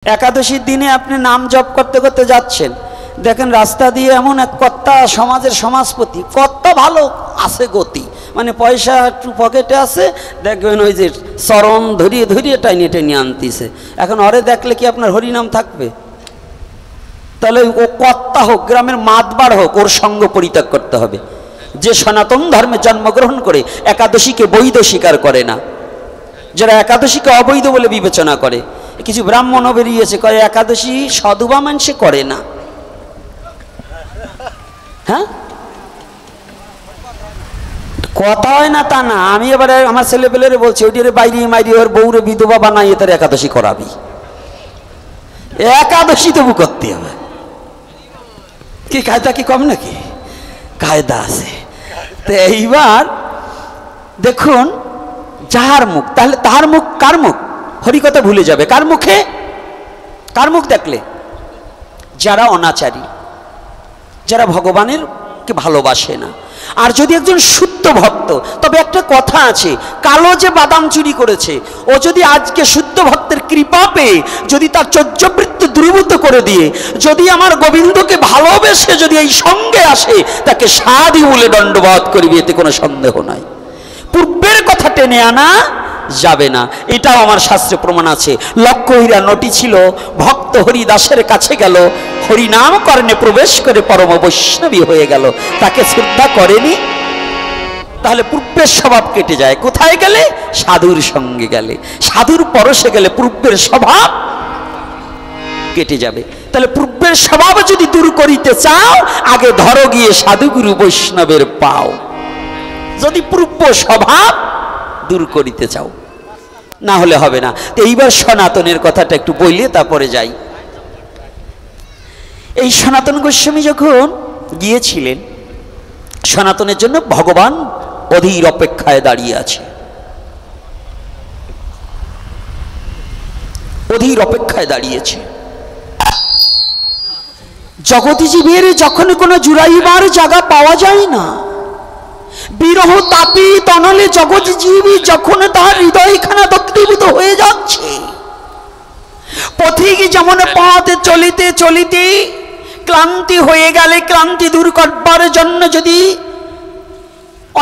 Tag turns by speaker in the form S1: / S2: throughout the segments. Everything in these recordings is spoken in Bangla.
S1: একাদশীর দিনে আপনি নাম জপ করতে করতে যাচ্ছেন, দেখেন রাস্তা দিয়ে এমন এক কর্তা, সমাজের সমাজপতি, কর্তা ভালো আছে গতি, মানে পয়সা একটু পকেটে আছে, দেখবেন ওই যে চরণ ধরিয়ে ধরিয়ে টাইনে টেনে আনতিছে। এখন ওরে দেখলে কি আপনার হরিনাম থাকবে? তাহলে ও কর্তা হোক, গ্রামের মাতবার হোক, ওর সঙ্গ পরিত্যাগ করতে হবে। যে সনাতন ধর্মে জন্মগ্রহণ করে একাদশীকে বৈধ স্বীকার করে না, যারা একাদশীকে অবৈধ বলে বিবেচনা করে, কিছু ব্রাহ্মণও বেরিয়েছে কয় একাদশী সদুবা মানুষে করে না। হ্যাঁ, কথা হয় না তা না, আমি এবারে আমার ছেলে পেলেরে বলছি ওইটারে বাইরে মাইরি ওর বউরে বিধবা বানাইয়ে তার একাদশী করাবি। একাদশী তবু করতে হবে। কি কায়দা কি কম নাকি? কায়দা আছে। তো এইবার দেখুন, যাহার মুখ, তাহলে তাহার মুখ কার মুখ? হরিকথা ভুলে যাবে কার মুখে? কার মুখ দেখলে? যারা অনাচারী, যারা ভগবানের কে ভালোবাসে না। আর যদি একজন শুদ্ধ ভক্ত, তবে একটা কথা আছে, কালো যে বাদাম চুরি করেছে, ও যদি আজকে শুদ্ধ ভক্তের কৃপা পেয়ে যদি তার চর্যবৃত্তি দূরীভূত করে দিয়ে যদি আমার গোবিন্দকে ভালোবেসে যদি এই সঙ্গে আসে, তাকে সাধু বলে দণ্ডবোধ করিবে, এতে কোনো সন্দেহ নাই। পূর্বের কথা টেনে আনা যাবে না, এটাও আমার শাস্ত্রে প্রমাণ আছে। লক্ষ্যহীরা নটি ছিল, ভক্ত হরিদাসের কাছে গেল, হরিনাম কর্ণে প্রবেশ করে পরম বৈষ্ণবী হয়ে গেল, তাকে শ্রদ্ধা করেনি। তাহলে পূর্বের স্বভাব কেটে যায়। কোথায় গেলে? সাধুর সঙ্গে গেলে, সাধুর পরশে গেলে পূর্বের স্বভাব কেটে যাবে। তাহলে পূর্বের স্বভাব যদি দূর করিতে চাও, আগে ধরো গিয়ে সাধুগুরু বৈষ্ণবের পাও, যদি পূর্ব স্বভাব দূর করিতে চাও, না হলে হবে না। তো এইবার সনাতনের কথাটা একটু বললে তারপরে যাই। এই সনাতন গোস্বামী যখন গিয়েছিলেন, সনাতনের জন্য ভগবান অধীর অপেক্ষায় দাঁড়িয়ে আছে, অধীর অপেক্ষায় দাঁড়িয়েছে। জগৎ জীবের যখন কোনো জুড়াইবার জায়গা পাওয়া যায় না, বিরহ তাপি তনলে জগৎ জীবী যখন তার হৃদয়খানা দগ্ধীভূত হয়ে যাচ্ছে, পথিক যেমন পথে চলিতে চলিতে ক্লান্তি হয়ে গেলে ক্লান্তি দূর করবার জন্য যদি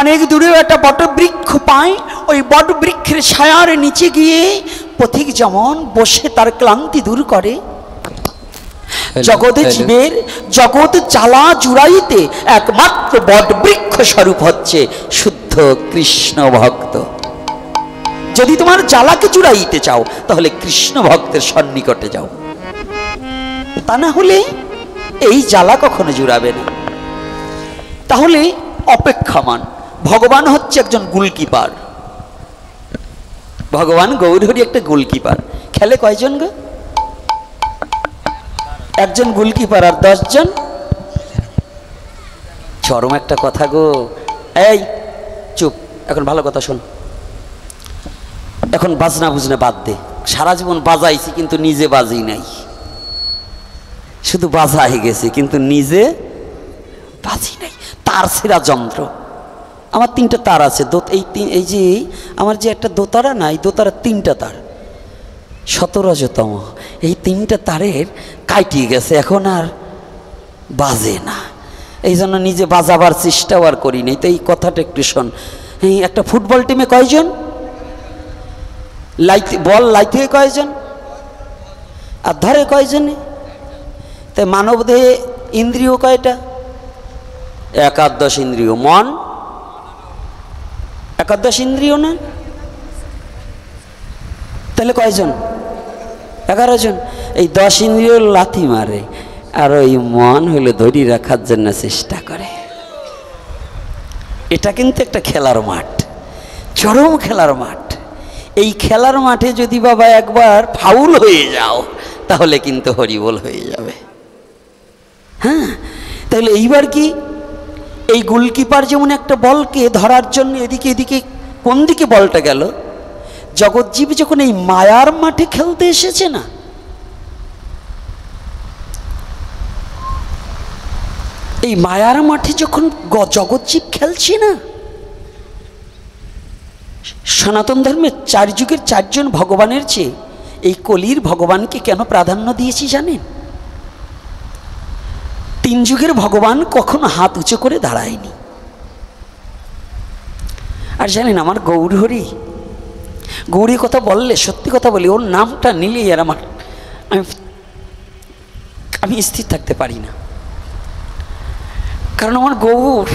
S1: অনেক দূরে একটা বটবৃক্ষ পায়, ওই বটবৃক্ষের ছায়ার নিচে গিয়ে পথিক যেমন বসে তার ক্লান্তি দূর করে, জগতে জীবের জগৎ জ্বালা জুড়াইতে একমাত্র বটবৃক্ষ স্বরূপ হচ্ছে শুদ্ধ কৃষ্ণ ভক্ত। যদি তোমার জ্বালাকে জুড়াইতে চাও, তাহলে কৃষ্ণ ভক্তের সন্নিকটে যাও, তা না হলে এই জ্বালা কখনো জুড়াবে না। তাহলে অপেক্ষামান ভগবান হচ্ছে একজন গোলকিপার। ভগবান গৌরহরি একটা গোলকিপার। খেলে কয়জন গো? একজন গোলকিপার আর 10 জন। চরম একটা কথা গো। এই চুপ, এখন ভালো কথা শোন। এখন বাজনা বুঝনা বাদ দে। সারা জীবন বাজাইছি কিন্তু নিজে বাজি নাই, শুধু বাজাই গেছে কিন্তু নিজে বাজি নাই। তার ছেঁড়া যন্ত্র। আমার 3টা তার আছে, এই যে আমার যে একটা দোতারা না, এই দোতারা 3টা তার, 17তম, এই 3টা তারের কাটিয়ে গেছে, এখন আর বাজে না। এই জন্য নিজে বাজাবার চেষ্টাও আর করি নাই। তো এই কথাটা একটু শোন। এই একটা ফুটবল টিমে কয়জন? বল লাইতে কয়জন? আর ধরে কয়জনে? তাই মানব দেহে ইন্দ্রিয় কয়টা? 11 ইন্দ্রিয়। মন 11 ইন্দ্রিয় না? তাহলে কয়জন? 11 জন। এই 10 ইন্দ্রিয় লাথি মারে, আর ওই মন হলো ধরি রাখার জন্য চেষ্টা করে। এটা কিন্তু একটা খেলার মাঠ, চরম খেলার মাঠ। এই খেলার মাঠে যদি বাবা একবার ফাউল হয়ে যাও, তাহলে কিন্তু হরিবোল হয়ে যাবে। হ্যাঁ, তাহলে এইবার কি এই গোলকিপার যেমন একটা বলকে ধরার জন্য এদিকে এদিকে, কোন দিকে বলটা গেল? জগৎজীব যখন এই মায়ার মাঠে খেলতে এসেছে না, এই মায়ার মাঠে যখন জগৎজীব খেলছে না, সনাতন ধর্মের 4 যুগের 4 জন ভগবানের চেয়ে এই কলির ভগবানকে কেন প্রাধান্য দিয়েছি জানেন? 3 যুগের ভগবান কখনো হাত উঁচু করে দাঁড়ায়নি। আর জানেন আমার গৌরহরি, গৌরী কথা বললে, সত্যি কথা বলি, ওর নামটা নিলেই আর আমি স্থির থাকতে পারি না। কারণ আমার গৌর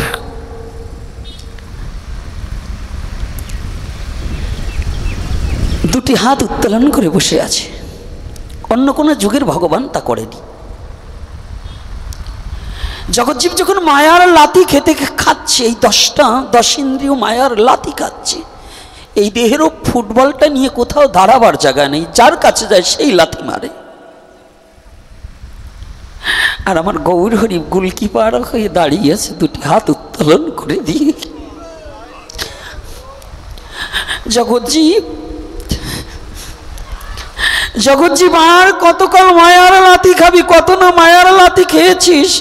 S1: দুটি হাত উত্তোলন করে বসে আছে, অন্য কোনো যুগের ভগবান তা করেনি। জগৎজীব যখন মায়ার লাথি খাচ্ছে, এই 10 ইন্দ্রিয় মায়ার লাথি খাচ্ছে, এই দেহেরও ফুটবলটা নিয়ে কোথাও দাঁড়াবার জায়গা নেই, যার কাছে যায় সেই লাথি মারে। আর আমার গৌর হরি গোলকিপার হয়ে দাঁড়িয়ে আছে, দুটি হাত উত্তোলন করে দিয়ে। জগৎজীব আর কতকাল মায়ার লাথি খাবি, কত না মায়ার লাথি খেয়েছিস।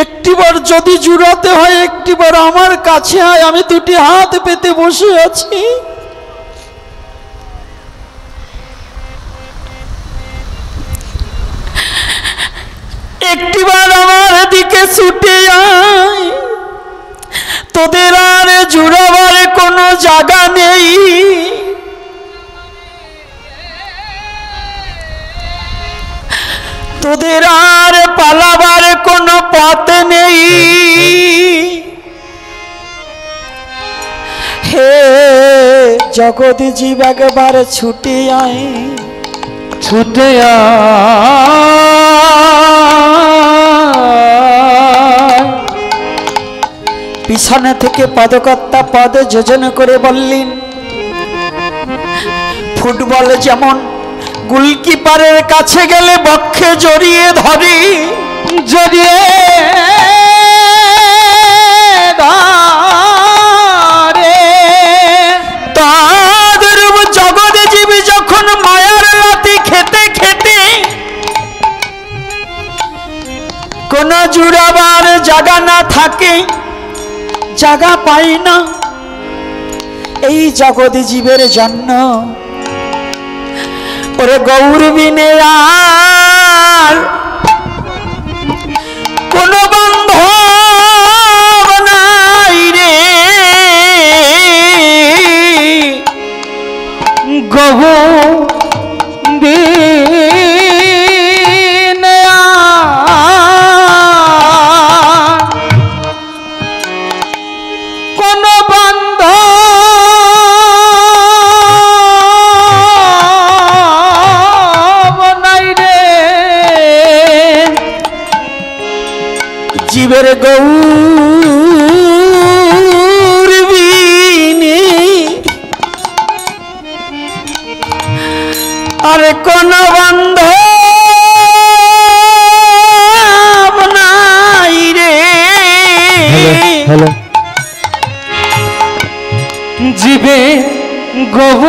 S1: একটিবার যদি জুড়াতে হয়, একটিবার আমার কাছে আয়, আমি দুটি হাত পেতে বসে আছি। একটিবার আমার দিকে ছুটে আয়, তোদের আর জুড়াবার কোনো জায়গা নেই। তোদের আর পালাবার কোনো পথ নেই। হে জগৎজীব একবার ছুটে আয়, ছুটে আয়। পিছনে থেকে পদকর্তা পদ যোজন করে বললেন, ফুটবল যেমন গোলকিপারের কাছে গেলে বক্ষে জড়িয়ে ধরে, জড়িয়ে ধরে, তাদের জগৎজীবী যখন মায়ার লাথি খেতে খেতে কোন জুড়াবার জায়গা না থাকে, জায়গা পায় না, এই জগৎজীবের জন্য ওরে গৌর বিনে আর কোন বান্ধব নাই রে। গৌর বিনে কোন বান্ধব জীবের গৌর বিনে আর কোন বান্ধব নাই রে। জীবে গৌর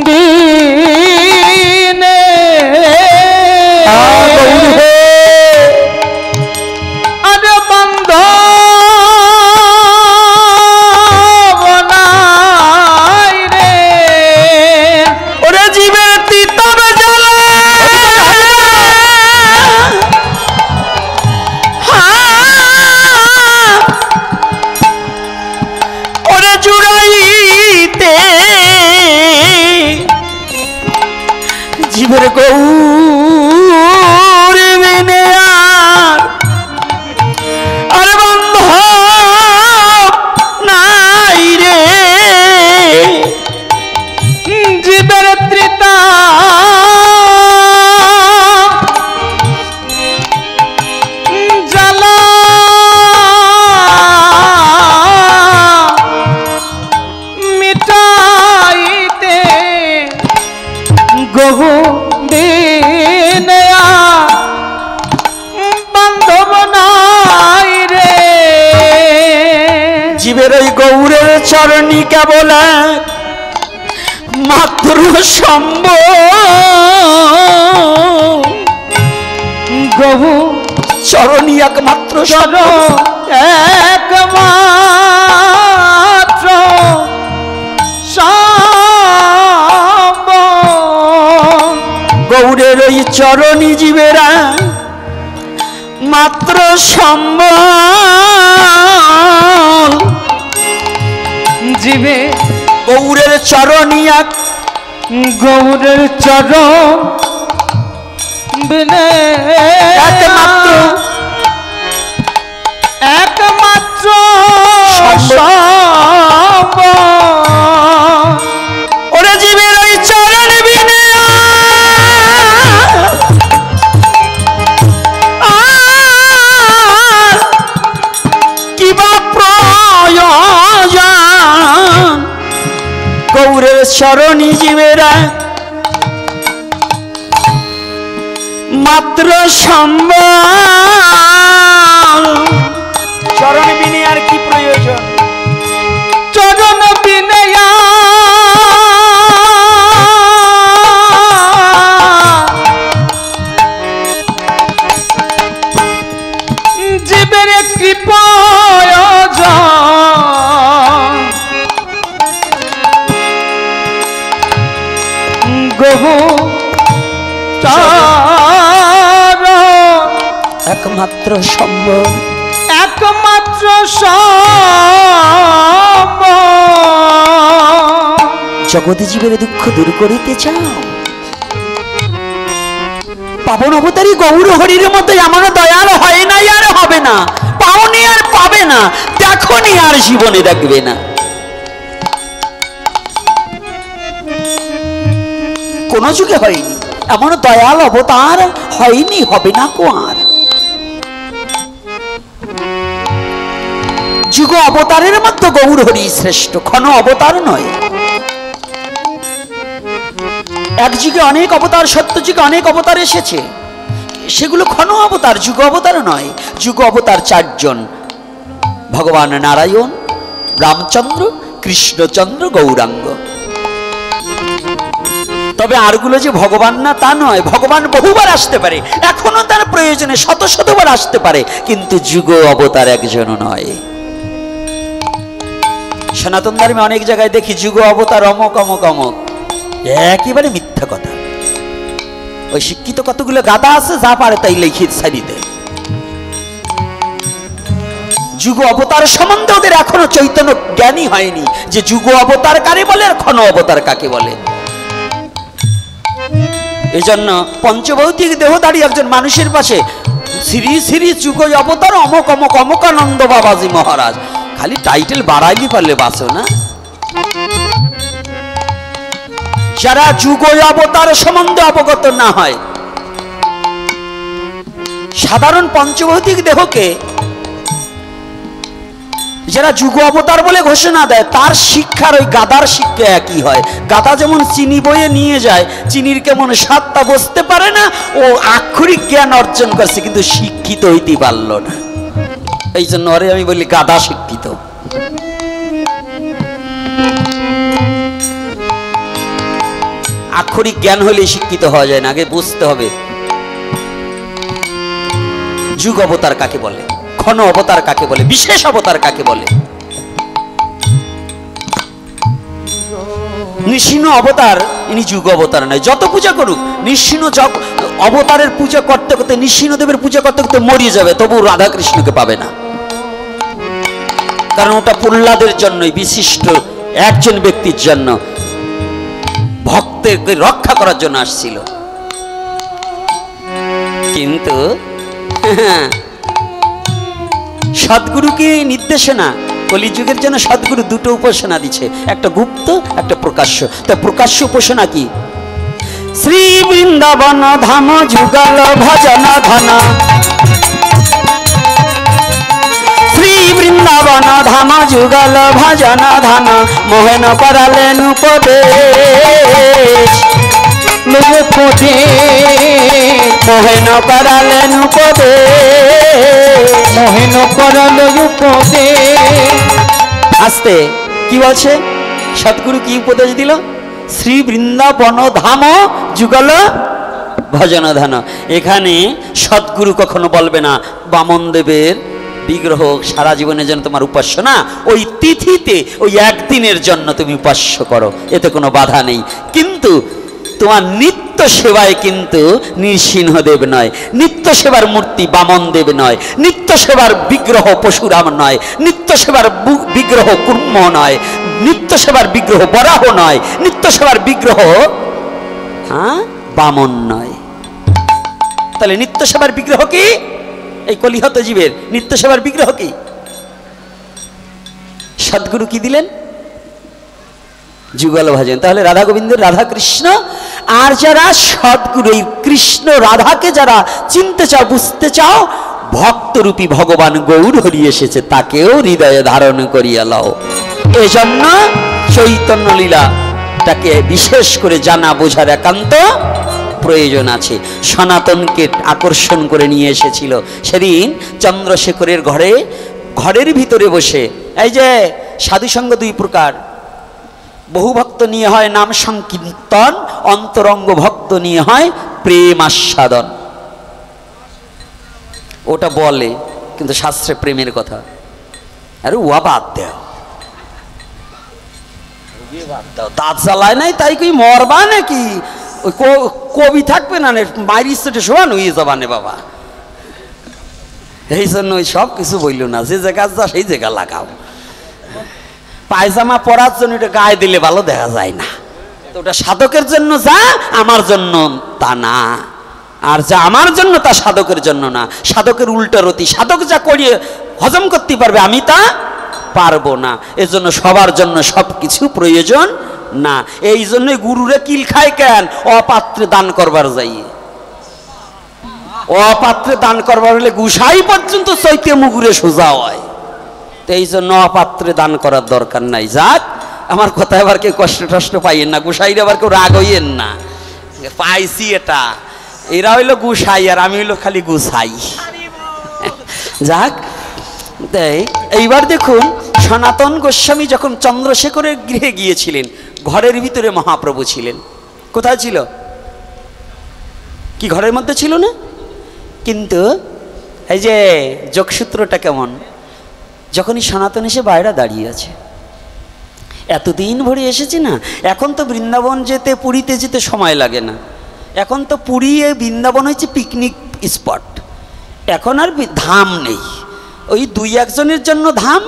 S1: বিনে জীবের গৌর বিনে আর বান্ধব নাই রে। জীবের ত্রিতা জ্বালা মিটাইতে গৌর বিনে বান্ধব নাই রে। জীবের ওই গৌরের চরণী কেবল মাত্র সম্ভব, গৌর চরণী একমাত্র একমাত্র সম্ভব। চরণী জীবেরা মাত্র সম্বল।
S2: জীবে
S1: গৌরের চরণী এক,
S2: গৌরের চরণ বিনে
S1: একমাত্র
S2: একমাত্র
S1: ওরে জীবের ওই চরণ বিনে কিবা প্রয়োজন। গৌরের চরণী জীবেরা মাত্র সম্বল। চরণ বিনে আর কি প্রয়োজন?
S2: চরণ বিনে জীবের কি প্রয়োজন? গহু
S1: একমাত্র সম্বল,
S2: একমাত্র সম্বল।
S1: জগৎ জীবের দুঃখ দূর করিতে চাও? পাবন অবতারী গৌর হরির মতো এমন দয়াল হয় নাই আর হবে না, পাওনি আর পাবে না, দেখনি আর জীবনে দেখবে না। কোন যুগে হয়নি এমন দয়াল অবতার, হয়নি, হবে না কো আর। যুগ অবতারের মধ্যে গৌর হরি শ্রেষ্ঠ, ক্ষণ অবতার নয়। এক যুগে অনেক অবতার, সত্য যুগে অনেক অবতার এসেছে, সেগুলো ক্ষণ অবতার, যুগ অবতার নয়। যুগ অবতার চারজন, ভগবান নারায়ণ, রামচন্দ্র, কৃষ্ণচন্দ্র, গৌরাঙ্গ। তবে আরগুলো যে ভগবান না তা নয়, ভগবান বহুবার আসতে পারে, এখনো তার প্রয়োজনে শত শতবার আসতে পারে, কিন্তু যুগ অবতার একজনও নয়। সনাতন ধর্মে অনেক জায়গায় দেখি যুগ অবতার অমক অমক অমক, একেবারে মিথ্যা কথা। ওই শিক্ষিত কতগুলো গাদা আছে, যা পারে তাই লিখিত ছাড়ি দেয়। যুগ অবতার সম্বন্ধে ওদের এখনো চৈতন্য জ্ঞানই হয়নি, যে যুগ অবতার কারে বলে আর ক্ষণ অবতার কাকে বলে। এজন্য পঞ্চভৌতিক দেহধারী একজন মানুষের পাশে শ্রী শ্রী যুগ অবতার অমক অমক অমকানন্দ বাবাজি মহারাজ, খালি টাইটেল বাড়াইলি পারলে বাঁচো না। যারা যুগ অবতার সম্বন্ধে অবগত না হয়, সাধারণ পঞ্চভৌতিক দেহকে যারা যুগ অবতার বলে ঘোষণা দেয়, তার শিক্ষার ওই গাদার শিক্ষা একই হয়। গাদা যেমন চিনি বয়ে নিয়ে যায়, চিনির কেমন স্বাদটা বুঝতে পারে না, ও আক্ষরিক জ্ঞান অর্জন করছে কিন্তু শিক্ষিত হইতে পারল না। এই জন্য আরে আমি বলি গাদা শিক্ষিত। আক্ষরিক জ্ঞান হলে শিক্ষিত হওয়া যায় না, আগে বুঝতে হবে যুগ অবতার কাকে বলে, ক্ষণ অবতার কাকে বলে, বিশেষ অবতার কাকে বলে। নৃসিংহ অবতার ইনি যুগ অবতার নয়। যত পূজা করুক, নৃসিংহ অবতারের পূজা করতে করতে, নৃসিংহদেবের পূজা করতে করতে মরিয়ে যাবে, তবু রাধা কৃষ্ণকে পাবে না। কারণ ওটা প্রহ্লাদের জন্যই, বিশিষ্ট একজন ব্যক্তির জন্য, ভক্তকে রক্ষা করার জন্য আসছিল। কিন্তু সদ্গুরুকে নির্দেশনা, কলিযুগের জন্য সদ্গুরু দুটো উপাসনা দিচ্ছে, একটা গুপ্ত, একটা প্রকাশ্য। তা প্রকাশ্য উপাসনা কি? শ্রী বৃন্দাবন ধাম যুগল ভজন ধন, শ্রী বৃন্দাবন ধাম যুগল ভজন ধন, মোহন করালেন উপদেশ, মোহন করালেন উপদেশ,
S2: মোহন করাল উপদেশ।
S1: আস্তে কি বলছে? সদ্গুরু কি উপদেশ দিল? শ্রী বৃন্দাবন ধাম যুগল ভজন ধন। এখানে সদ্গুরু কখনো বলবে না বামন দেবের বিগ্রহ সারা জীবনের জন্য তোমার উপাস্য না, ওই তিথিতে ওই একদিনের জন্য তুমি উপাস্য করো, এতে কোনো বাধা নেই। কিন্তু তোমার নিত্য নিত্য সেবায় কিন্তু নৃসিংহদেব নয়, নিত্য সেবার মূর্তি বামন দেব নয়, নিত্য সেবার বিগ্রহ পশুরাম নয়, নিত্য সেবার বিগ্রহ কুর্ম নয়, নিত্য সেবার বিগ্রহ বরাহ নয়, নিত্য সেবার বিগ্রহ বামন নয়। তাহলে নিত্য সেবার বিগ্রহ কি? এই কলিহত জীবের নিত্য সেবার বিগ্রহ কি? সদ্গুরু কি দিলেন? যুগল ভজন। তাহলে রাধা গোবিন্দের রাধা কৃষ্ণ, আর যারা সদ্গুরু এই কৃষ্ণ রাধাকে যারা চিনতে চাও, বুঝতে চাও, ভক্তরূপী ভগবান গৌর হরি এসেছে, তাকেও হৃদয়ে ধারণ করিয়া লও। এজন্য চৈতন্য লীলাটাকে বিশেষ করে জানা বোঝার একান্ত প্রয়োজন আছে। সনাতনকে আকর্ষণ করে নিয়ে এসেছিল সেদিন চন্দ্রশেখরের ঘরের ভিতরে বসে। এই যে সাধুসঙ্গ দুই প্রকার, বহু ভক্ত নিয়ে হয় নাম সংকীর্তন, অন্তরঙ্গ ভক্ত নিয়ে হয় প্রেম আস্বাদন। ওটা বলে কিন্তু শাস্ত্রে প্রেমের কথা। আরে ওয়া বাদ দেও, দাঁত জ্বালায় নাই তাই কি মরবা নাকি? ওই কবি থাকবে না, মায়ের স্টেটে শোয়ান হয়ে যাবানে বাবা। এই জন্য ওই সব কিছু বলল না, যে জায়গা যা সেই জায়গা লাগাও। পায়জামা পরার জন্য এটা গায়ে দিলে ভালো দেখা যায় না, তো ওটা সাধকের জন্য যা, আমার জন্য তা না। আর যা আমার জন্য তা সাধকের জন্য না, সাধকের উল্টো রতি। সাধক যা করিয়ে হজম করতে পারবে, আমি তা পারবো না। এজন্য সবার জন্য সব কিছু প্রয়োজন না। এই জন্যই গুরুরে কিল খায় কেন? অপাত্রে দান করবার যাইয়ে। অপাত্রে দান করবার হলে গুসাই পর্যন্ত চৈতে মুগুরে সোজা হয়। তো এই জন্য অপাত্রে দান করার দরকার নাই। যাক, আমার কথা এবার কেউ কষ্ট টষ্ট পাইয়েন না, গুসাইরে আবার কেউ রাগ হইয়েন না। পাইছি এটা, এরা হইলো গুসাই আর আমি হইলো খালি গুসাই। যাক, এইবার দেখুন সনাতন গোস্বামী যখন চন্দ্রশেখরের গৃহে গিয়েছিলেন, ঘরের ভিতরে মহাপ্রভু ছিলেন। কোথায় ছিল? কি ঘরের মধ্যে ছিল না? কিন্তু এই যে যোগসূত্রটা কেমন, যখনই সনাতন এসে বাইরে দাঁড়িয়ে আছে, এতদিন ভরে এসেছি না, এখন তো বৃন্দাবন যেতে, পুরীতে যেতে সময় লাগে না। এখন তো পুরী বৃন্দাবন হচ্ছে পিকনিক স্পট। এখন আর ধাম নেই, ওই দুই একজনের জন্য ধাম,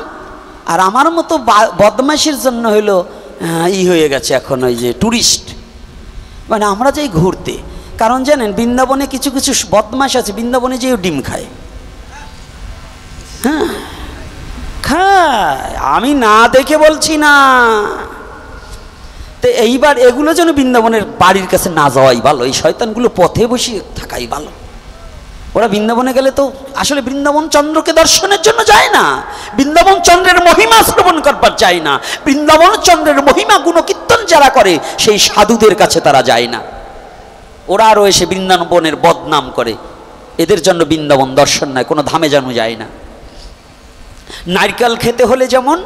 S1: আর আমার মতো বদমাইশের জন্য হইলো হয়ে গেছে এখন ওই যে টুরিস্ট। মানে আমরা যাই ঘুরতে, কারণ জানেন বৃন্দাবনে কিছু কিছু বদমাইশ আছে, বৃন্দাবনে যেও ডিম খায়। হ্যাঁ খায়, আমি না দেখে বলছি না। তো এইবার এগুলো যেন বৃন্দাবনের বাড়ির কাছে না যাওয়াই ভালো, এই শয়তানগুলো পথে বসে থাকাই ভালো। ওরা বৃন্দাবনে গেলে তো আসলে বৃন্দাবন চন্দ্রকে দর্শনের জন্য যায় না, বৃন্দাবন চন্দ্রের মহিমা শ্রবণ করবার যায় না। বৃন্দাবন চন্দ্রের মহিমা গুণকীর্তন যারা করে সেই সাধুদের কাছে তারা যায় না। ওরা আরও এসে বৃন্দাবনের বদনাম করে। এদের জন্য বৃন্দাবন দর্শন নয়, কোনো ধামে যেন যায় না। নারকেল খেতে হলে যেমন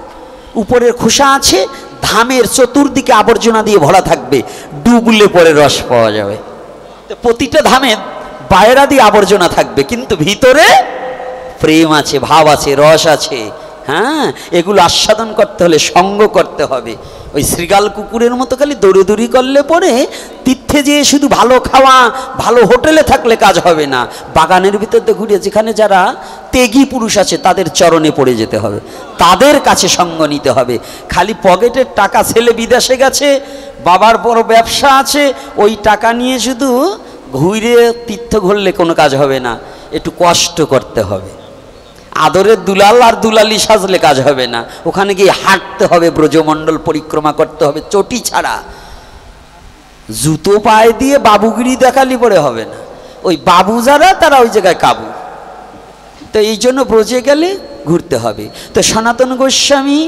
S1: উপরের খোসা আছে, ধামের চতুর্দিকে আবর্জনা দিয়ে ভরা থাকবে, ডুবলে পরে রস পাওয়া যাবে। তো প্রতিটা ধামে বাইরা দিয়ে আবর্জনা থাকবে, কিন্তু ভিতরে প্রেম আছে, ভাব আছে, রস আছে। হ্যাঁ, এগুলো আস্বাদন করতে হলে সঙ্গ করতে হবে। ওই শ্রীগাল কুকুরের মতো খালি দৌড়দৌড়ি করলে পরে তীর্থে যেয়ে শুধু ভালো খাওয়া, ভালো হোটেলে থাকলে কাজ হবে না। বাগানের ভিতরে ঘুরে যেখানে যারা তেগী পুরুষ আছে তাদের চরণে পড়ে যেতে হবে, তাদের কাছে সঙ্গ নিতে হবে। খালি পকেটের টাকা, ছেলে বিদেশে গেছে, বাবার বড় ব্যবসা আছে, ওই টাকা নিয়ে শুধু ঘুরে তীর্থ ঘুরলে কোনো কাজ হবে না। একটু কষ্ট করতে হবে। আদরের দুলাল আর দুলালি সাজলে কাজ হবে না। ওখানে গিয়ে হাঁটতে হবে, ব্রজমণ্ডল পরিক্রমা করতে হবে চটি ছাড়া। জুতো পায়ে দিয়ে বাবুগিরি দেখালি পরে হবে না। ওই বাবু যারা তারা ওই জায়গায় কাবু। তো এই জন্য ব্রজে গেলে ঘুরতে হবে। তো সনাতন গোস্বামী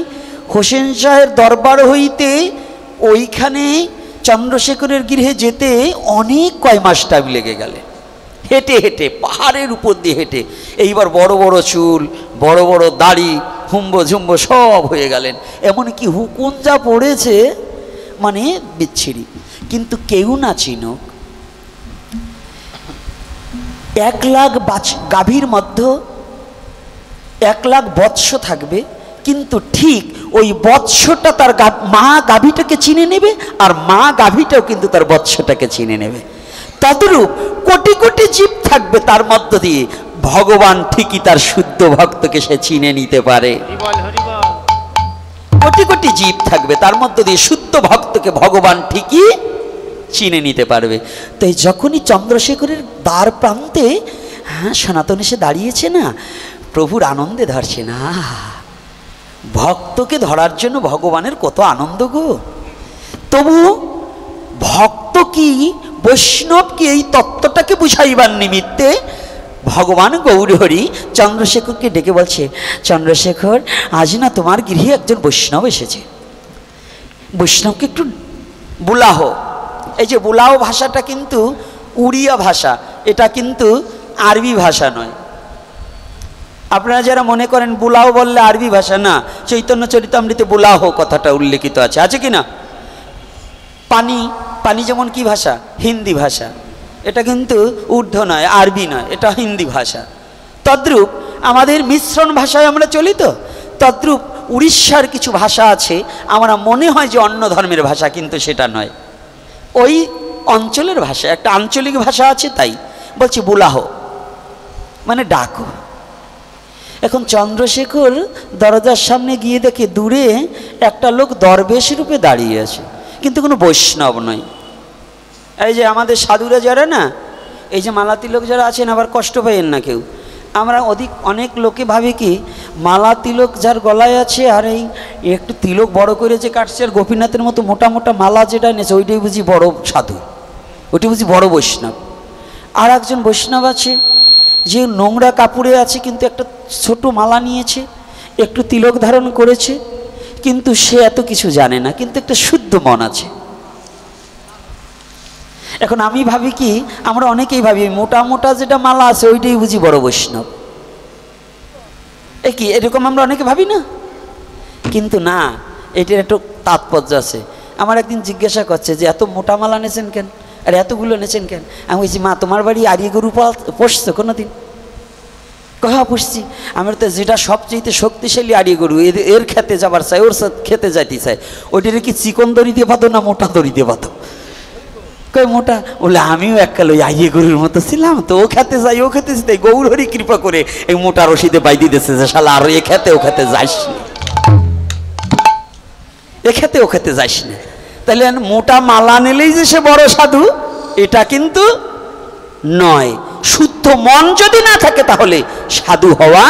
S1: হোসেন শাহের দরবার হইতে ওইখানে চন্দ্রশেখরের গৃহে যেতে অনেক কয় মাস টাইম লেগে গেলে, হেঁটে হেঁটে, পাহাড়ের উপর দিয়ে হেঁটে। এইবার বড় বড় চুল, বড় বড় দাড়ি, হুম্বো ঝুম্বো সব হয়ে গেলেন। এমনকি হুকুম যা পড়েছে মানে বিচ্ছিরি। কিন্তু কেউ না চিনুক, 1 লাখ গাভীর মধ্যে 1 লাখ বৎস থাকবে, কিন্তু ঠিক ওই বৎসটা তার মা গাভীটাকে চিনে নেবে, আর মা গাভীটাও কিন্তু তার বৎসটাকে চিনে নেবে। তদ্রূপ কোটি কোটি জীব থাকবে, তার মধ্য দিয়ে ভগবান ঠিকই তার শুদ্ধ ভক্তকে সে চিনে নিতে পারে। কোটি কোটি জীব থাকবে, তার মধ্য দিয়ে শুদ্ধ ভক্তকে ভগবান ঠিকই চিনে নিতে পারবে। তাই যখনই চন্দ্রশেখরের দ্বার প্রান্তে সনাতন এসে দাঁড়িয়েছে না, প্রভুর আনন্দে ধরছে না। ভক্তকে ধরার জন্য ভগবানের কত আনন্দ গো। তবু ভক্ত কি, বৈষ্ণব কি, এই তত্ত্বটাকে বুঝাইবার নিমিত্তে ভগবান গৌরহরি চন্দ্রশেখরকে ডেকে বলছে, চন্দ্রশেখর, আজ না তোমার গৃহে একজন বৈষ্ণব এসেছে, বৈষ্ণবকে একটু বুলাহ। এই যে বুলাহ ভাষাটা কিন্তু উড়িয়া ভাষা, এটা কিন্তু আরবি ভাষা নয়। আপনারা যারা মনে করেন বুলাহ বললে আরবি ভাষা, না, চৈতন্য চরিতামৃতে বুলাহ কথাটা উল্লেখিত আছে, আছে কি না? পানি, পানি যেমন কি ভাষা? হিন্দি ভাষা। এটা কিন্তু উর্দু নয়, আরবি নয়, এটা হিন্দি ভাষা। তদ্রূপ আমাদের মিশ্রণ ভাষায় আমরা চলি, তো তদ্রূপ উড়িষ্যার কিছু ভাষা আছে, আমরা মনে হয় যে অন্য ধর্মের ভাষা, কিন্তু সেটা নয়, ওই অঞ্চলের ভাষা, একটা আঞ্চলিক ভাষা আছে। তাই বলছি বুলাহ মানে ডাকো। এখন চন্দ্রশেখর দরজার সামনে গিয়ে দেখে দূরে একটা লোক দরবেশ রূপে দাঁড়িয়ে আছে, কিন্তু কোনো বৈষ্ণব নয়। এই যে আমাদের সাধুরা যারা না, এই যে মালা তিলক যারা আছেন, আবার কষ্ট পাইয়েন না কেউ। আমরা অনেক লোকে ভাবি কি মালা তিলক যার গলায় আছে, আর এই একটু তিলক বড় করে যে কাটছে, আর গোপীনাথের মতো মোটা মোটা মালা যেটা এনেছে, ওইটাই বুঝি বড় সাধু, ওইটাই বুঝি বড় বৈষ্ণব। আর একজন বৈষ্ণব আছে যে নোংরা কাপড়ে আছে, কিন্তু একটা ছোট মালা নিয়েছে, একটু তিলক ধারণ করেছে, কিন্তু সে এত কিছু জানে না, কিন্তু একটা শুদ্ধ মন আছে। এখন আমি ভাবি কি, আমরা অনেকেই ভাবি মোটা মোটা যেটা মালা আছে ওইটাই বুঝি বড় বৈষ্ণব। কি এরকম আমরা অনেকে ভাবি না? কিন্তু না, এটার একটু তাৎপর্য আছে। আমার একদিন জিজ্ঞাসা করছে যে এত মোটা মালা নেছেন কেন, আর এতগুলো নেছেন কেন? আমি বলছি, মা তোমার বাড়ি আরিয়ে গরু পোষছো কোনো দিন? হ্যাঁ পুষছি। আমার তো যেটা সবচেয়ে শক্তিশালী আরিয়ে গরু, এর খেতে যাবার চাই, ওর খেতে যাইতে চাই, ওইটারে কি চিকন দড়ি দিয়ে বাঁধো না মোটা দড়ি দিয়ে বাঁধো? কই মোটা। বলে আমিও এককাল ওই আইয়ে গরুর মতো ছিলাম, তো ও খেতে যাই, ও খেতে যাই, গৌর হরি কৃপা করে এই মোটা রশিদে বাইদি দিতেছে যে শালা আর এ খেতে ও খেতে যাইস না, এ খেতে ও খেতে যাইস না। তাহলে মোটা মালা নিলেই যে সে বড় সাধু, এটা কিন্তু নয়। শুদ্ধ মন যদি না থাকে তাহলে সাধু হওয়া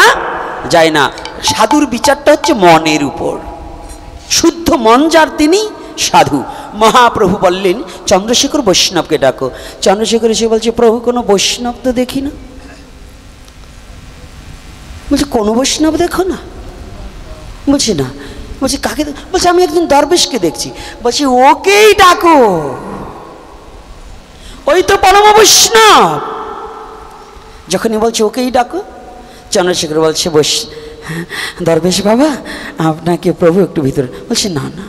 S1: যায় না। সাধুর বিচারটা হচ্ছে মনের উপর। শুদ্ধ মন যার তিনি সাধু। মহাপ্রভু বললেন চন্দ্রশেখর বৈষ্ণবকে ডাকো। চন্দ্রশেখর এসে বলছে, প্রভু কোনো বৈষ্ণব তো দেখি না। বলছে কোনো বৈষ্ণব দেখো না? বলছে না। বলছে কাকে? বলছে আমি একজন দরবেশকে দেখছি। বলছে ওকেই ডাকো, ওই তো পরম বৈষ্ণব। যখনই বলছে ওকেই ডাকো, চন্দ্রশেখর বলছে দরবেশ বাবা, আপনাকে প্রভু একটু ভিতরে। বলছে না না,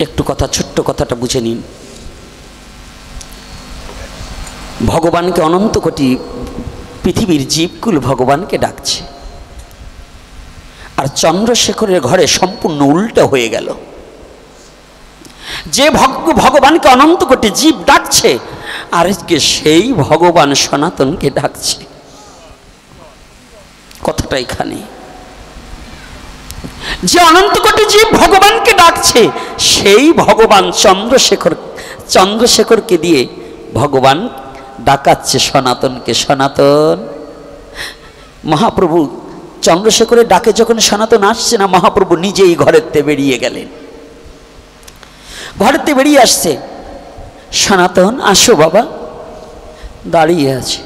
S1: একটু কথা, ছোট্ট কথাটা বুঝে নিন। ভগবানকে অনন্ত কোটি পৃথিবীর জীবকুল ভগবানকে ডাকছে, আর চন্দ্রশেখরের ঘরে সম্পূর্ণ উল্টো হয়ে গেল। যে ভগবানকে অনন্ত কোটি জীব ডাকছে, আর আজকে সেই ভগবান সনাতনকে ডাকছে। কথাটা এখানে, যে অনন্ত কোটি জীব ভগবানকে ডাকছে, সেই ভগবান চন্দ্রশেখরকে দিয়ে ভগবান ডাকাচ্ছে সনাতনকে। সনাতন। মহাপ্রভু চন্দ্রশেখরের ডাকে যখন সনাতন আসছে না, মহাপ্রভু নিজেই ঘরেতে বেরিয়ে গেলেন। ঘরেতে বেরিয়ে আসছে, সনাতন আসো বাবা, দাঁড়িয়ে আছে।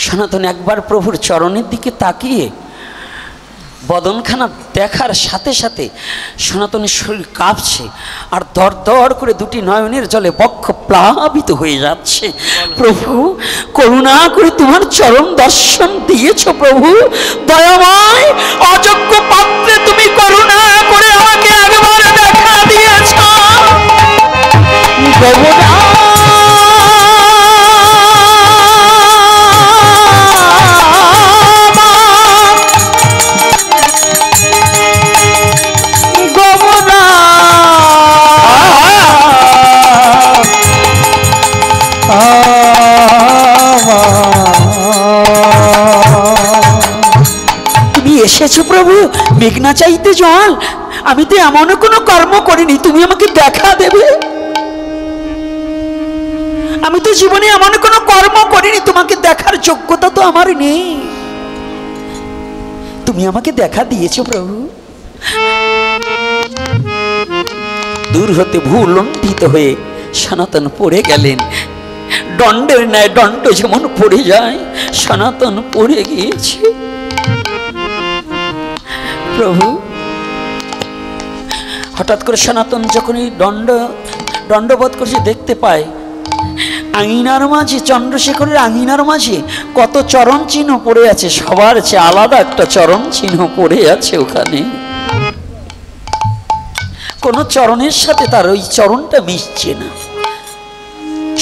S1: সনাতন একবার প্রভুর চরণের দিকে তাকিয়ে বদনখানা দেখার সাথে সাথে সনাতনের শরীর কাঁপছে, আর দর দর করে দুটি নয়নের জলে বক্ষ প্লাবিত হয়ে যাচ্ছে। প্রভু করুণা করে তোমার চরণ দর্শন দিয়েছ প্রভু, দয়াময় অযোগ্য পাত্রে তুমি করুণা করে আমাকে একবার দেখা দিয়েছ। তুমি এসেছো প্রভু, মেঘনা চাইতে জল। আমি তো এমন কোনো কর্ম করিনি, তুমি আমাকে দেখা দেবে। আমি তো জীবনে এমন কোনো কর্ম করিনি, তোমাকে দেখার যোগ্যতা তো আমার নেই। তুমি আমাকে দেখা দিয়েছো প্রভু। দূর হতে ভূলণ্ঠিত হয়ে সনাতন পড়ে গেলেন। দণ্ডের ন্যায় দণ্ড যেমন পড়ে যায়, সনাতন পড়ে গিয়েছে। প্রভু হঠাৎ করে সনাতন যখনই দণ্ডবোধ করছে, দেখতে পায় আঙিনার মাঝে, চন্দ্রশেখরের আঙিনার মাঝে কত চরণ চিহ্ন পড়ে আছে। সবার চেয়ে আলাদা একটা চরণ চিহ্ন পড়ে আছে ওখানে। কোন চরণের সাথে তার ওই চরণটা মিশছে না।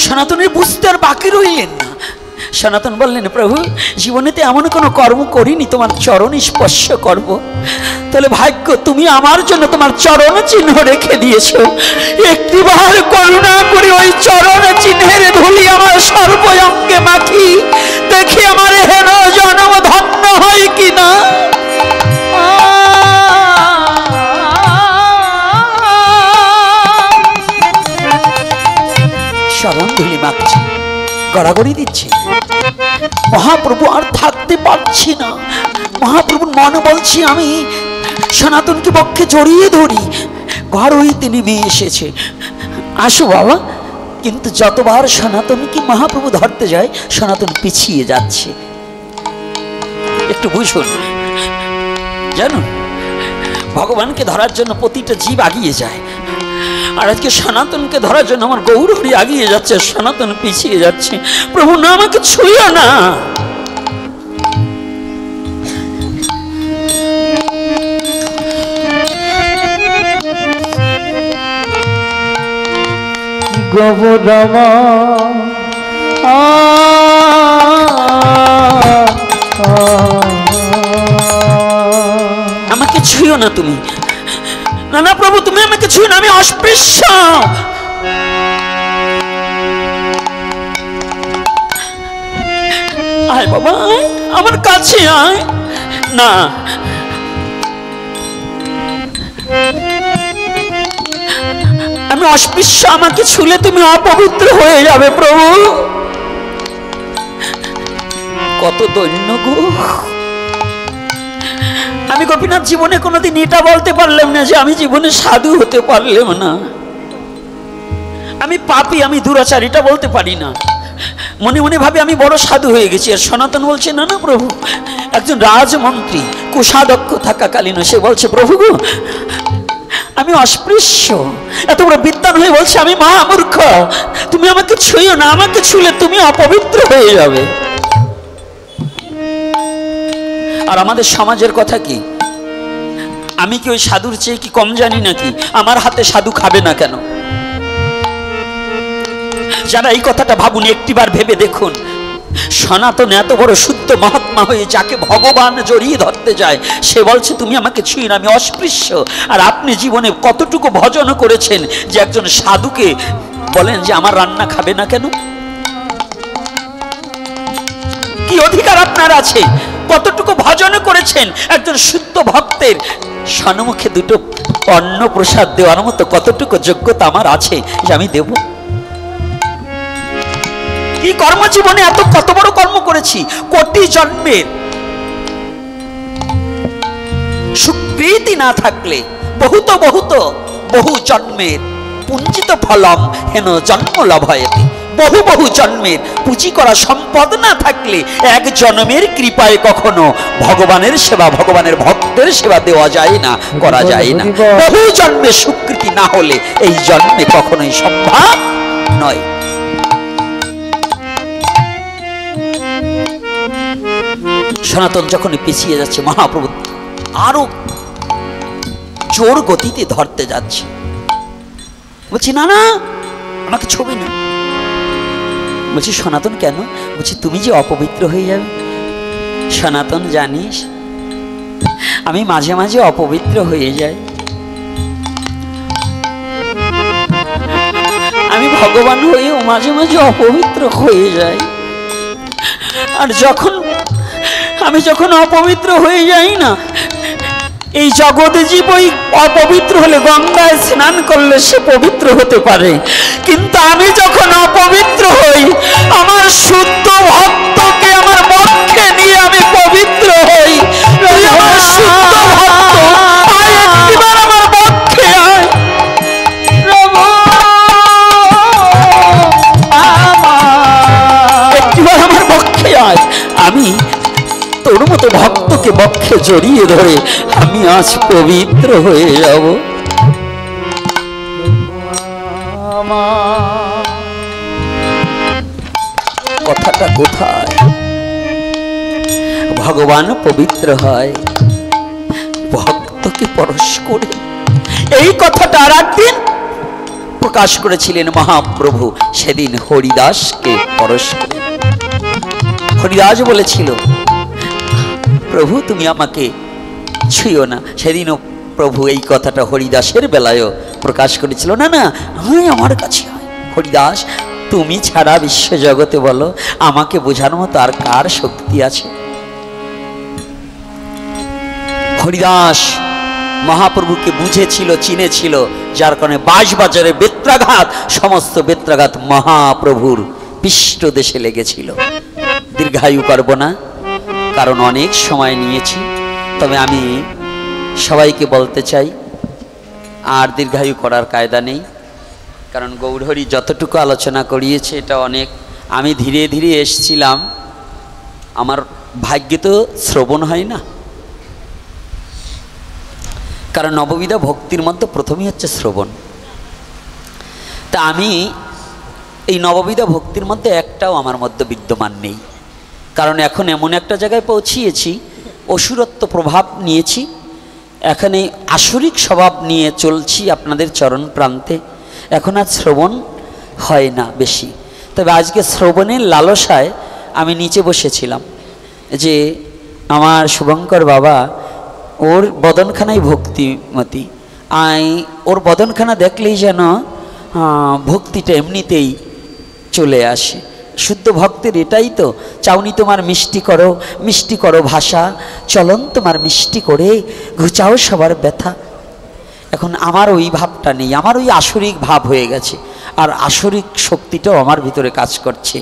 S1: সনাতনের বুঝতে আর বাকি রইলেন না। সনাতন বললেন, প্রভু জীবনেতে এমন কোনো কর্ম করিনি তোমার চরণ স্পর্শ করব। তাহলে ভাগ্য, তুমি আমার জন্য তোমার চরণ চিহ্ন রেখে দিয়েছো। একটিবার করুণা করে ওই চরণ চিহ্নের ধুলি আমার সর্বঙ্গে মাখি, দেখি আমার হেন জন্ম ধন্য হয় কিনা। চরণ ধুলি মাখছে, গড়াগড়ি দিচ্ছে। মহাপ্রভু আর থাকতে পারছি না। মহাপ্রভুর মনে বলছি আমি সনাতনকে পক্ষে জড়িয়ে ধরি। ঘর হইতে নেমে এসেছে, আসো বাবা। কিন্তু যতবার সনাতনকে মহাপ্রভু ধরতে যায়, সনাতন পিছিয়ে যাচ্ছে। একটু বুঝুন, জানো ভগবানকে ধরার জন্য প্রতিটা জীব আগিয়ে যায়, আর আজকে সনাতনকে ধরার জন্য আমার গৌরহরি আগিয়ে যাচ্ছে, সনাতন পিছিয়ে যাচ্ছে। প্রভু না, আমাকে ছুঁয়ো না।
S2: গোবরমা
S1: আমাকে ছুঁয়ো না তুমি। না না প্রভু, তুমি আমাকে ছুঁয়ো না, আমি অস্পৃশ্য। আয় বাবা, আমার কাছে আয়। না, আমি অস্পৃশ্য, আমাকে ছুলে তুমি অপবিত্র হয়ে যাবে প্রভু। কত দৈন্য গো। আমি গোপীনাথ জীবনে কোনোদিন এটা বলতে পারলাম না যে আমি জীবনে সাধু হতে পারলাম না, আমি পাপী, আমি দুরাচার, এটা বলতে পারি না। মনে মনে ভাবে আমি বড় সাধু হয়ে গেছি। আর সনাতন বলছে, না না প্রভু, একজন রাজমন্ত্রী কোষাধ্যক্ষ থাকাকালীন সে বলছে, প্রভু গো আমি অস্পৃশ্য। এত বড় বিদ্বান হয়ে বলছে আমি মহামূর্খ, তুমি আমাকে ছুঁয়ো না, আমাকে ছুঁলে তুমি অপবিত্র হয়ে যাবে। আর আমাদের সমাজের কথা কি? আমি কি ওই সাধুর চেয়ে কি কম জানি নাকি? আমার হাতে সাধু খাবে না কেন? যারা এই কথাটা ভাবুন, একটিবার ভেবে দেখুন। সনাতন এত বড় শুদ্ধ মহাত্মা হয়ে যাকে ভগবান জড়িয়ে ধরতে যায়, সে বলছে তুমি আমাকে ছুঁই না, আমি অস্পৃশ্য। আর আপনি জীবনে কতটুকু ভজন করেছেন যে একজন সাধুকে বলেন যে আমার রান্না খাবে না কেন? কি অধিকার আপনার আছে? কতটুকু ভজন করেছেন একজন শুদ্ধ ভক্তের সম্মুখে দুটো অন্ন প্রসাদ দেওয়ার মতো কতটুকু যোগ্যতা আমার আছে যে আমি দেব? কি কর্মজীবনে এত কত বড় কর্ম করেছি, কোটি জন্মের সুকৃতি না থাকলে বহু জন্মের পুঞ্জিত ফলম হেন জন্ম লভয়তে। বহু জন্মের পুঁজি করা সম্পদ না থাকলে এক জন্মের কৃপায় কখনো ভগবানের সেবা, ভগবানের ভক্তের সেবা দেওয়া যায় না, করা যায় না। বহু জন্মের সুকৃতি না হলে এই জন্মে কখনোই সম্ভব নয়। সনাতন যখন পিছিয়ে যাচ্ছে, মহাপ্রভু আরো জোর গতিতে ধরতে যাচ্ছে। বলছি না না, আমাকে ছবি না। বলছি সনাতন কেন? বলছি তুমি যে অপবিত্র হয়ে যাবে। সনাতন জানিস আমি মাঝে মাঝে অপবিত্র হয়ে যাই, আমি ভগবান হয়ে মাঝে মাঝে অপবিত্র হয়ে যাই। আর আমি যখন অপবিত্র হয়ে যাই না, এই জগতে জীব ওই অপবিত্র হলে গঙ্গায় স্নান করলে সে পবিত্র হতে পারে, কিন্তু আমি যখন অপবিত্র হই আমার শুদ্ধ ভক্তকে আমার বক্ষে নিয়ে আমি পবিত্র হই। আমার শুদ্ধ ভক্ত একবার আমার বক্ষে আয়, একবার আমার বক্ষে আয়। আমি তোর মতো ভক্তকে বক্ষে জড়িয়ে ধরে আমি আজ পবিত্র হয়ে যাব। কথাটা কোথায়? ভগবান পবিত্র হয় ভক্তকে পরশ করে। এই কথাটা আর একদিন প্রকাশ করেছিলেন মহাপ্রভু, সেদিন হরিদাসকে পরশ করে। হরিদাস বলেছিল, প্রভু তুমি আমাকে ছুঁয়ো না। সেদিনও প্রভু এই কথাটা হরিদাসের বেলায়ও প্রকাশ করেছিল, না না আয় আমার কাছে আয়। হরিদাস তুমি ছাড়া বিশ্বজগতে বলো আমাকে বোঝার মতো আর কার শক্তি আছে? হরিদাস মহাপ্রভুকে বুঝেছিল, চিনেছিল, যার কারণে বাঁশবাজারে বেত্রাঘাত, সমস্ত বেত্রাঘাত মহাপ্রভুর পৃষ্ঠদেশে লেগেছিল। দীর্ঘায়ু করব না, কারণ অনেক সময় নিয়েছি। তবে আমি সবাইকে বলতে চাই, আর দীর্ঘায়ু করার কায়দা নেই, কারণ গৌরহরি যতটুকু আলোচনা করিয়েছে এটা অনেক। আমি ধীরে ধীরে এসছিলাম, আমার ভাগ্যে তো শ্রবণ হয় না, কারণ নববিধা ভক্তির মধ্যে প্রথমেই হচ্ছে শ্রবণ। তা আমি এই নববিধা ভক্তির মধ্যে একটাও আমার মধ্যে বিদ্যমান নেই, কারণ এখন এমন একটা জায়গায় পৌঁছিয়েছি, অসুরত্ব প্রভাব নিয়েছি, এখানে আসরিক স্বভাব নিয়ে চলছি আপনাদের চরণ প্রান্তে। এখন আর শ্রবণ হয় না বেশি। তবে আজকে শ্রবণের লালসায় আমি নিচে বসেছিলাম, যে আমার শুভঙ্কর বাবা, ওর বদনখানাই ভক্তিমতী, ওর বদনখানা দেখলেই যেন ভক্তিটা এমনিতেই চলে আসে। শুদ্ধ ভক্তের এটাই তো চাউনি, তোমার মিষ্টি করো ভাষা, চলন তোমার মিষ্টি করে ঘুচাও সবার ব্যথা। এখন আমার ওই ভাবটা নেই, আমার ওই আসরিক ভাব হয়ে গেছে, আর আসরিক শক্তিটাও আমার ভিতরে কাজ করছে।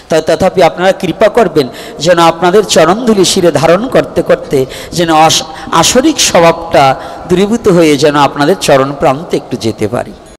S1: তাই তথাপি আপনারা কৃপা করবেন যেন আপনাদের চরণধুলি শিরে ধারণ করতে করতে যেন আসরিক স্বভাবটা দূরীভূত হয়ে যেন আপনাদের চরণ প্রান্তে একটু যেতে পারি।